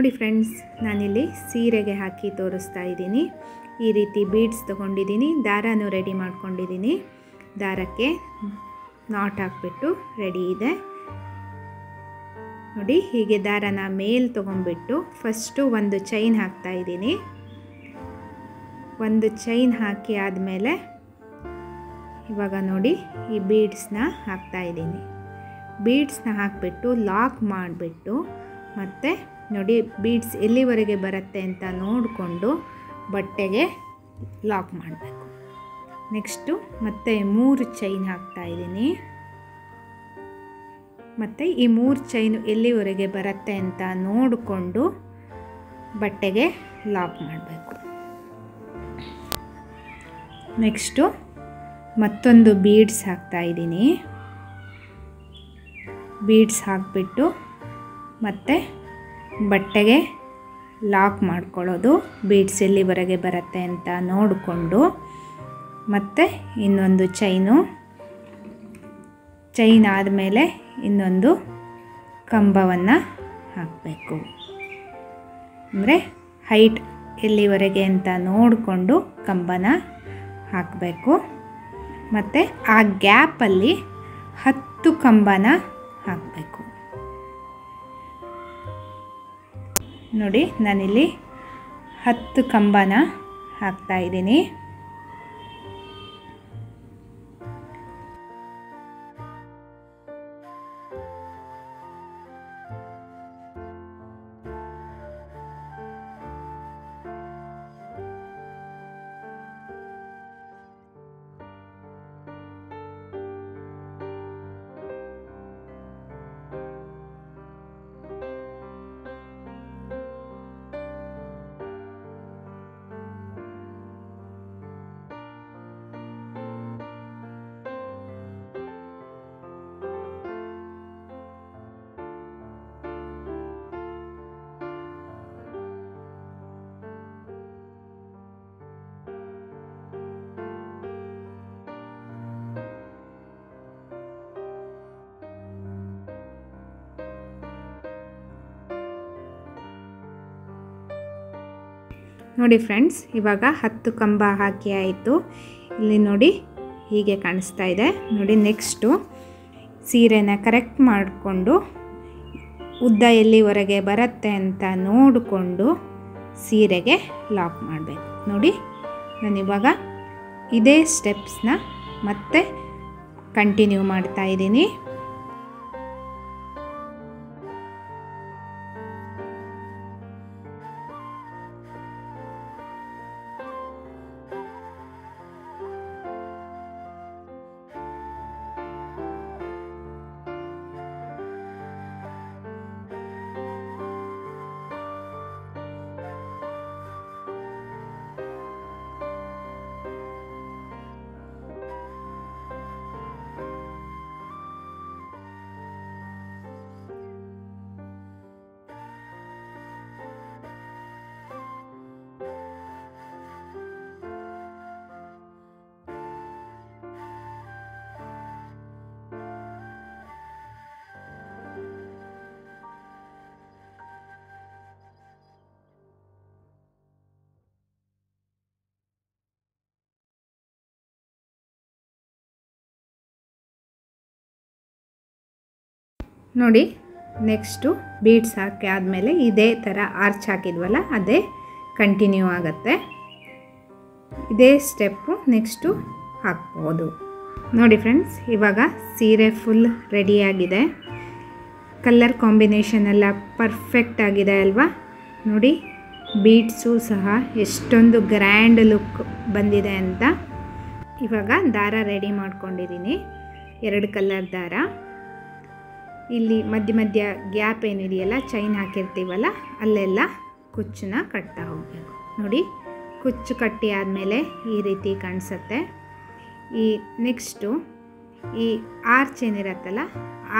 ನೋಡಿ ಫ್ರೆಂಡ್ಸ್, ನಾನಿಲ್ಲಿ ಸೀರೆಗೆ ಹಾಕಿ ತೋರಿಸ್ತಾ ಇದ್ದೀನಿ. ಈ ರೀತಿ ಬೀಡ್ಸ್ ತೊಗೊಂಡಿದ್ದೀನಿ, ದಾರನೂ ರೆಡಿ ಮಾಡ್ಕೊಂಡಿದ್ದೀನಿ. ದಾರಕ್ಕೆ ನಾಟ್ ಹಾಕ್ಬಿಟ್ಟು ರೆಡಿ ಇದೆ ನೋಡಿ. ಹೀಗೆ ದಾರನ ಮೇಲೆ ತೊಗೊಂಡ್ಬಿಟ್ಟು ಫಸ್ಟು ಒಂದು ಚೈನ್ ಹಾಕ್ತಾ ಇದ್ದೀನಿ. ಒಂದು ಚೈನ್ ಹಾಕಿ ಆದಮೇಲೆ ಇವಾಗ ನೋಡಿ ಈ ಬೀಡ್ಸ್ನ ಹಾಕ್ತಾ ಇದ್ದೀನಿ. ಬೀಡ್ಸ್ನ ಹಾಕಿಬಿಟ್ಟು ಲಾಕ್ ಮಾಡಿಬಿಟ್ಟು ಮತ್ತು ನೋಡಿ ಬೀಡ್ಸ್ ಎಲ್ಲಿವರೆಗೆ ಬರುತ್ತೆ ಅಂತ ನೋಡಿಕೊಂಡು ಬಟ್ಟೆಗೆ ಲಾಕ್ ಮಾಡಬೇಕು. ನೆಕ್ಸ್ಟು ಮತ್ತೆ 3 ಚೈನ್ ಹಾಕ್ತಾ ಇದ್ದೀನಿ. ಮತ್ತು ಈ 3 ಚೈನು ಎಲ್ಲಿವರೆಗೆ ಬರುತ್ತೆ ಅಂತ ನೋಡಿಕೊಂಡು ಬಟ್ಟೆಗೆ ಲಾಕ್ ಮಾಡಬೇಕು. ನೆಕ್ಸ್ಟು ಮತ್ತೊಂದು ಬೀಡ್ಸ್ ಹಾಕ್ತಾ ಇದ್ದೀನಿ. ಬೀಡ್ಸ್ ಹಾಕಿಬಿಟ್ಟು ಮತ್ತು ಬಟ್ಟೆಗೆ ಲಾಕ್ ಮಾಡ್ಕೊಳ್ಳೋದು. ಬೀಡ್ಸ್ ಎಲ್ಲಿವರೆಗೆ ಬರುತ್ತೆ ಅಂತ ನೋಡಿಕೊಂಡು ಮತ್ತು ಇನ್ನೊಂದು ಚೈನ್ ಆದಮೇಲೆ ಇನ್ನೊಂದು ಕಂಬವನ್ನು ಹಾಕಬೇಕು. ಅಂದರೆ ಹೈಟ್ ಎಲ್ಲಿವರೆಗೆ ಅಂತ ನೋಡಿಕೊಂಡು ಕಂಬನ ಹಾಕಬೇಕು. ಮತ್ತು ಆ ಗ್ಯಾಪಲ್ಲಿ 10 ಕಂಬನ ಹಾಕಬೇಕು. ನೋಡಿ ನಾನಿಲ್ಲಿ 10 ಕಂಬನ ಹಾಕ್ತಾ ಇದ್ದೀನಿ. ನೋಡಿ ಫ್ರೆಂಡ್ಸ್, ಇವಾಗ 10 ಕಂಬ ಹಾಕಿ ಆಯಿತು. ಇಲ್ಲಿ ನೋಡಿ ಹೀಗೆ ಕಾಣಿಸ್ತಾ ಇದೆ ನೋಡಿ. ನೆಕ್ಸ್ಟು ಸೀರೆನ ಕರೆಕ್ಟ್ ಮಾಡಿಕೊಂಡು ಉದ್ದ ಎಲ್ಲಿವರೆಗೆ ಬರುತ್ತೆ ಅಂತ ನೋಡಿಕೊಂಡು ಸೀರೆಗೆ ಲಾಕ್ ಮಾಡಬೇಕು. ನೋಡಿ ನಾನಿವಾಗ ಇದೇ ಸ್ಟೆಪ್ಸ್ನ ಮತ್ತೆ ಕಂಟಿನ್ಯೂ ಮಾಡ್ತಾ ಇದ್ದೀನಿ. ನೋಡಿ ನೆಕ್ಸ್ಟು ಬೀಡ್ಸ್ ಹಾಕಿ ಆದಮೇಲೆ ಇದೇ ಥರ ಆರ್ಚ್ ಹಾಕಿದ್ವಲ್ಲ ಅದೇ ಕಂಟಿನ್ಯೂ ಆಗುತ್ತೆ. ಇದೇ ಸ್ಟೆಪ್ಪು ನೆಕ್ಸ್ಟು ಹಾಕ್ಬೋದು. ನೋಡಿ ಫ್ರೆಂಡ್ಸ್, ಇವಾಗ ಸೀರೆ ಫುಲ್ ರೆಡಿಯಾಗಿದೆ. ಕಲರ್ ಕಾಂಬಿನೇಷನ್ ಎಲ್ಲ ಪರ್ಫೆಕ್ಟ್ ಆಗಿದೆ ಅಲ್ವಾ? ನೋಡಿ ಬೀಡ್ಸು ಸಹ ಎಷ್ಟೊಂದು ಗ್ರ್ಯಾಂಡ್ ಲುಕ್ ಬಂದಿದೆ ಅಂತ. ಇವಾಗ ದಾರ ರೆಡಿ ಮಾಡ್ಕೊಂಡಿದ್ದೀನಿ, 2 ಕಲರ್ ದಾರ. ಇಲ್ಲಿ ಮಧ್ಯ ಗ್ಯಾಪ್ ಏನಿದೆಯಲ್ಲ, ಚೈನ್ ಹಾಕಿರ್ತೀವಲ್ಲ ಅಲ್ಲೆಲ್ಲ ಕುಚ್ಚನ್ನ ಕಟ್ತಾ ಹೋಗಬೇಕು. ನೋಡಿ ಕುಚ್ಚು ಕಟ್ಟಿ ಆದಮೇಲೆ ಈ ರೀತಿ ಕಾಣಿಸುತ್ತೆ. ಈ ನೆಕ್ಸ್ಟು ಈ ಆರ್ಚ್ ಏನಿರತ್ತಲ್ಲ,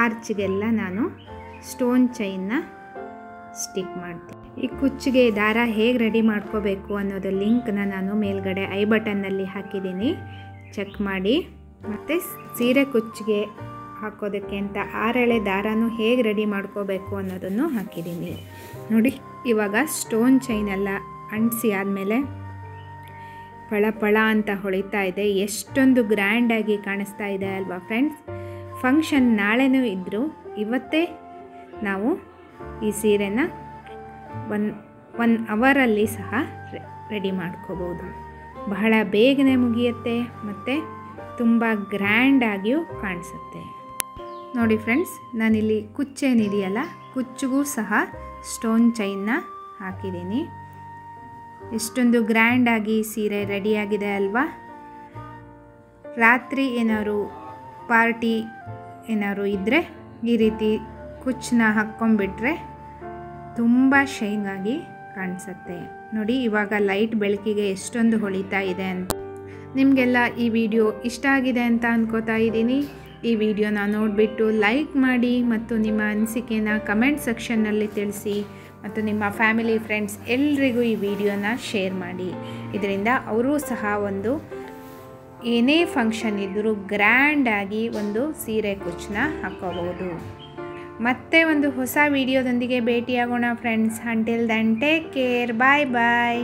ಆರ್ಚ್ಗೆಲ್ಲ ನಾನು ಸ್ಟೋನ್ ಚೈನ್ನ ಸ್ಟಿಕ್ ಮಾಡ್ತೀನಿ. ಈ ಕುಚ್ಚಿಗೆ ದಾರ ಹೇಗೆ ರೆಡಿ ಮಾಡ್ಕೋಬೇಕು ಅನ್ನೋದು ಲಿಂಕ್ನ ನಾನು ಮೇಲ್ಗಡೆ ಐ ಬಟನ್ನಲ್ಲಿ ಹಾಕಿದ್ದೀನಿ, ಚೆಕ್ ಮಾಡಿ. ಮತ್ತು ಸೀರೆ ಕುಚ್ಚಿಗೆ ಹಾಕೋದಕ್ಕೆ ಅಂತ 6 ಎಳೆ ದಾರನೂ ಹೇಗೆ ರೆಡಿ ಮಾಡ್ಕೋಬೇಕು ಅನ್ನೋದನ್ನು ಹಾಕಿದ್ದೀನಿ ನೋಡಿ. ಇವಾಗ ಸ್ಟೋನ್ ಚೈನೆಲ್ಲ ಅಂಟಿಸಿ ಆದಮೇಲೆ ಪಳ ಪಳ ಅಂತ ಹೊಳಿತಾ ಇದೆ. ಎಷ್ಟೊಂದು ಗ್ರ್ಯಾಂಡಾಗಿ ಕಾಣಿಸ್ತಾ ಇದೆ ಅಲ್ವಾ ಫ್ರೆಂಡ್ಸ್. ಫಂಕ್ಷನ್ ನಾಳೆನೂ ಇದ್ದರೂ ಇವತ್ತೇ ನಾವು ಈ ಸೀರೆನ ಒನ್ ಅವರಲ್ಲಿ ಸಹ ರೆಡಿ ಮಾಡ್ಕೋಬೋದು. ಬಹಳ ಬೇಗನೆ ಮುಗಿಯುತ್ತೆ ಮತ್ತು ತುಂಬ ಗ್ರ್ಯಾಂಡಾಗಿಯೂ ಕಾಣಿಸುತ್ತೆ. ನೋಡಿ ಫ್ರೆಂಡ್ಸ್, ನಾನಿಲ್ಲಿ ಕುಚ್ಚೇನಿದೆಯಲ್ಲ, ಕುಚ್ಚಿಗೂ ಸಹ ಸ್ಟೋನ್ ಚೈನ್ನ ಹಾಕಿದ್ದೀನಿ. ಎಷ್ಟೊಂದು ಗ್ರ್ಯಾಂಡಾಗಿ ಸೀರೆ ರೆಡಿಯಾಗಿದೆ ಅಲ್ವಾ. ರಾತ್ರಿ ಏನಾದ್ರು ಪಾರ್ಟಿ ಏನಾದ್ರು ಇದ್ದರೆ ಈ ರೀತಿ ಕುಚ್ಚನ್ನ ಹಾಕ್ಕೊಂಡ್ಬಿಟ್ರೆ ತುಂಬ ಶೈನಾಗಿ ಕಾಣಿಸುತ್ತೆ ನೋಡಿ. ಇವಾಗ ಲೈಟ್ ಬೆಳಕಿಗೆ ಎಷ್ಟೊಂದು ಹೊಳಿತಾ ಇದೆ ಅಂತ. ನಿಮಗೆಲ್ಲ ಈ ವಿಡಿಯೋ ಇಷ್ಟ ಆಗಿದೆ ಅಂತ ಅಂದ್ಕೋತಾ ಇದ್ದೀನಿ. ಈ ವಿಡಿಯೋನ ನೋಡಿಬಿಟ್ಟು ಲೈಕ್ ಮಾಡಿ ಮತ್ತು ನಿಮ್ಮ ಅನಿಸಿಕೆನ ಕಮೆಂಟ್ ಸೆಕ್ಷನ್ನಲ್ಲಿ ತಿಳಿಸಿ ಮತ್ತು ನಿಮ್ಮ ಫ್ಯಾಮಿಲಿ ಫ್ರೆಂಡ್ಸ್ ಎಲ್ರಿಗೂ ಈ ವಿಡಿಯೋನ ಶೇರ್ ಮಾಡಿ. ಇದರಿಂದ ಅವರೂ ಸಹ ಒಂದು ಏನೇ ಫಂಕ್ಷನ್ ಇದ್ದರೂ ಗ್ರ್ಯಾಂಡಾಗಿ ಒಂದು ಸೀರೆ ಕುಚ್ಚನ್ನ ಹಾಕ್ಕೋಬೋದು. ಮತ್ತೆ ಒಂದು ಹೊಸ ವಿಡಿಯೋದೊಂದಿಗೆ ಭೇಟಿಯಾಗೋಣ friends. Until then take care, bye ಬಾಯ್.